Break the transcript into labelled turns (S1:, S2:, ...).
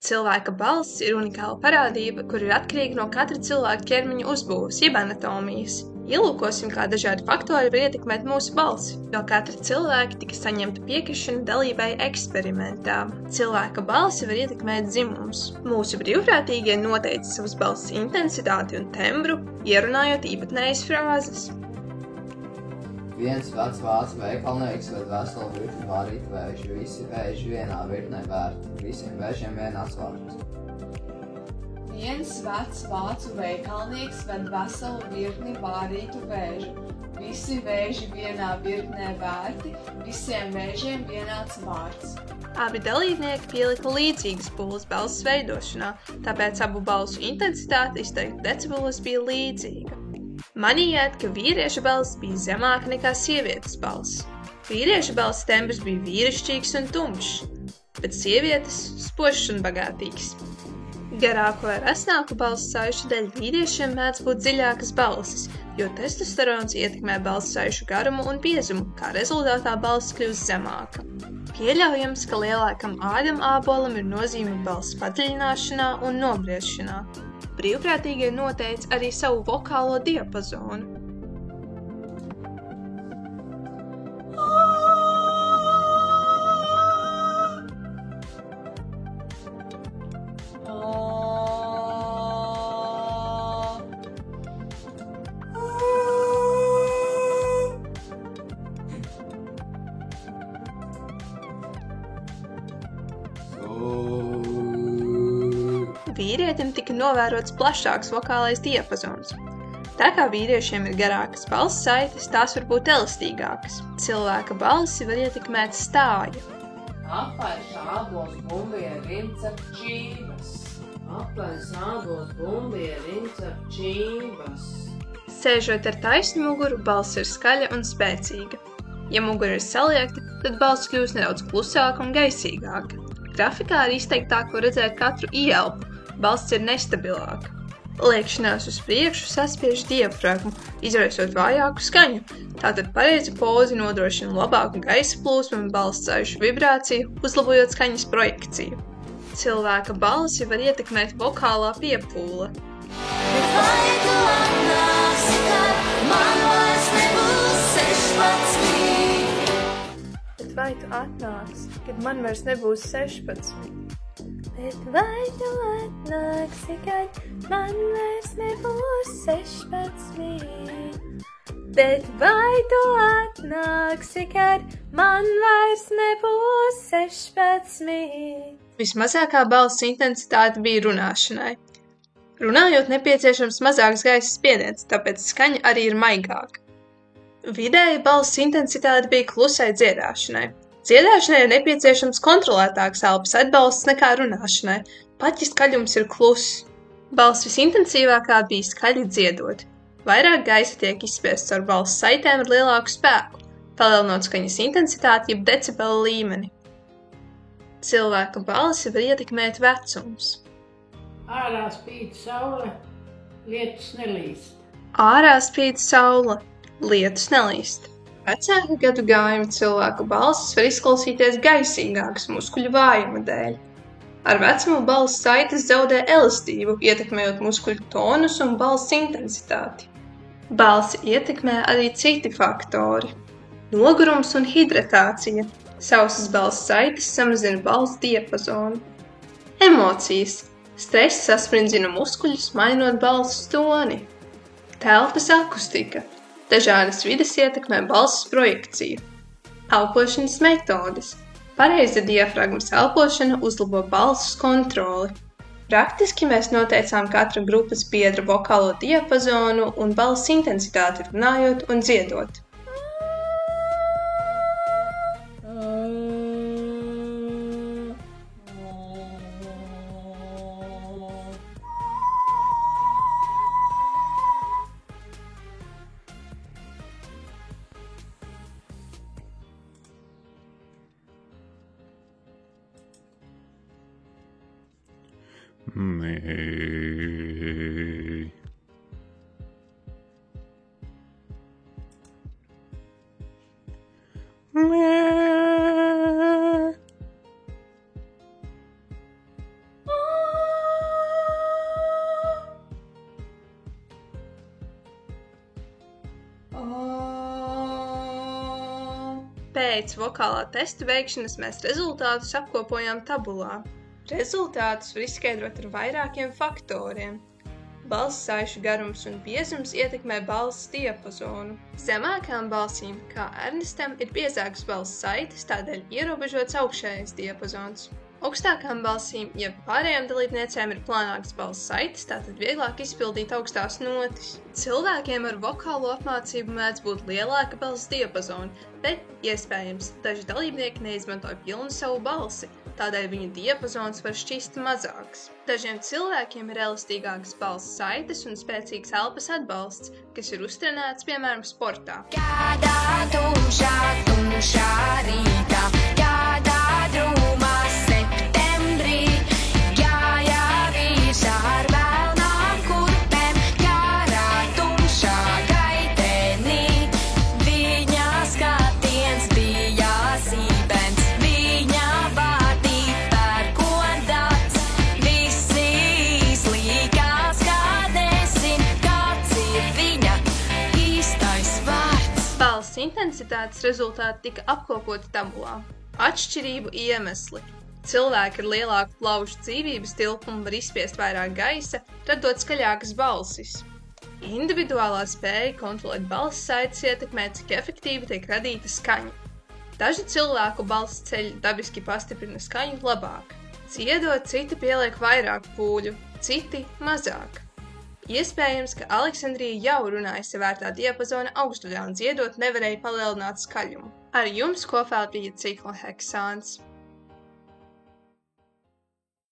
S1: Cilvēka balss ir unikāla parādība, kur ir atkarīga no katra cilvēka ķermeņa uzbūves, jeb anatomijas. Ielūkosim, kā dažādi faktori var ietekmēt mūsu balsi. No katra cilvēka tika saņemta piekrišana dalībai eksperimentā. Cilvēka balsi var ietekmēt dzimums. Mūsu brīvprātīgie noteica savas balss intensitāti un tembru, ierunājot īpatnējas frāzes.
S2: Viens vecs vācu veikalnieks ved veselu virkni vārītu vēžu, visi vēži vienā virknē vērti, visiem vēžiem vienāds vārds.
S3: Viens vecs vācu veikalnieks ved veselu virkni vārītu vēžu, visi vēži vienā virknē vērti, visiem vēžiem vienāds vārds.
S1: Abi dalībnieki pielika līdzīgas pūles balss veidošanā, tāpēc abu balsu intensitāte izteikti decibelos bija līdzīga. Manījāt, ka vīrieša balss bija zemāka nekā sievietes balss. Vīrieša balss tembrs bija vīrišķīgs un tumšs, bet sievietes spožs un bagātīgs. Garāko vai rasnāku balss saišu dēļ vīriešiem mēdz būt dziļākas balsis, jo testosterons ietekmē balss saišu garumu un biezumu, kā rezultātā balss kļūst zemāka. Pieļaujams, ka lielākam ādam ābolam ir nozīme balss padziļināšanā un nobriešanā. Brīvprātīgie noteica arī savu vokālo diapazonu. Vīrietim tika novērots plašāks vokālais diapazons. Tā kā vīriešiem ir garākas balss saites, tās var būt elastīgākas. Cilvēka balsi var ietekmēt stāja.
S4: Apaļš ābols bumbie rinc ap čības. Apaļš ābols bumbie rinc ap čības.
S1: Sēžot ar taisnu muguru, balss ir skaļa un spēcīga. Ja mugura ir saliekta, tad balss kļūst nedaudz klusāka un gaisīgāka. Grafikā ir izteiktāk var redzēt katru ieelpu. Balss ir nestabilāka. Liekšanās uz priekšu saspiež diafragmu, izraisot vājāku skaņu. Tātad pareiza poza nodrošina labāku gaisa plūsmu un balss saišu vibrāciju, uzlabojot skaņas projekciju. Cilvēka balsi var ietekmēt vokālā piepūle.
S5: Bet vai tu atnāksi, kad man vairs nebūs 16?
S1: Bet vai tu atnāksi, kad man vairs nebūs 16?
S5: Bet vai tu atnāksi, kad man vairs nebūs 16? Bet vai tu atnāksi, kad man vairs nebūs 16?
S1: Vismazākā balss intensitāte bija runāšanai. Runājot nepieciešams mazāks gaisa spiediens, tāpēc skaņa arī ir maigāka. Vidēji balss intensitāte bija klusai dziedāšanai. Dziedāšanai ir nepieciešams kontrolētāks elpas atbalsts nekā runāšanai, pat ja skaļums ir kluss. Balss visintensīvākā bija skaļi dziedot. Vairāk gaisa tiek izspiests caur balss saitēm ar lielāku spēku, palielinot skaņas intensitāti jeb decibelu līmeni. Cilvēka balsi var ietekmēt vecums.
S4: Ārā spīd saule, lietus nelīst.
S1: Ārā spīd saule, lietus nelīst. Vecāka gadu gājuma cilvēku balsis var izklausīties gaisīgākas muskuļu vājuma dēļ. Ar vecumu balss saites zaudē elastību, ietekmējot muskuļu tonus un balss intensitāti. Balsi ietekmē arī citi faktori. Nogurums un hidratācija. Sausas balss saites samazina balss diapazonu. Emocijas. Stress sasprindzina muskuļus, mainot balss toni. Telpas akustika. Dažādas vides ietekmē balss projekciju. Elpošanas metodes. Pareiza diafragmas elpošana uzlabo balss kontroli. Praktiski mēs noteicām katra grupas biedra vokālo diapazonu un balss intensitāti runājot un dziedot. Pēc vokālā testa veikšanas mēs rezultātus apkopojām tabulā. Rezultātus var izskaidrot ar vairākiem faktoriem. Balss saišu garums un biezums ietekmē balss diapazonu. Zemākām balsīm, kā Ernestam, ir biezāks balss saites, tādēļ ierobežots augšējais diapazons. Augstākām balsīm, ja pārējām dalībniecēm ir plānāks balss saites, tātad vieglāk izpildīt augstās notis. Cilvēkiem ar vokālo apmācību mēdz būt lielāka balss diapazona, bet, iespējams, daži dalībnieki neizmanto pilnu savu balsi, tādēļ viņu diapazons var šķist mazāks. Dažiem cilvēkiem ir elastīgākas balss saites un spēcīgs elpas atbalsts, kas ir uztrenēts, piemēram, sportā.
S5: Kādā tumšā rītā, kādā drūmā septembrī, gāja vīrs ar vēlnām kurpēm, kārā tumšā gaitenī. Viņa skatiens bija sīpens, viņa vārtī pērkondāts, visi izlīkās, kā nesin, kāds ir viņa īstais vārds.
S1: Balss intensitātes rezultāti tika apkopoti tabulā. Atšķirību iemesli. Cilvēki ar lielāku plaušu dzīvības tilpumu var izspiest vairāk gaisa, radot skaļākas balsis. Individuālā spēja kontrolēt balss saites ietekmē, cik efektīvi tiek radīta skaņa. Daži cilvēku balss ceļi dabiski pastiprina skaņu labāk. Dziedot, citi pieliek vairāk pūļu, citi mazāk. Iespējams, ka Aleksandrija jau runāja savērtā diapazona augšdaļā un dziedot nevarēja palielināt skaļumu. Ar jums kopā bija Cikla Heksāns.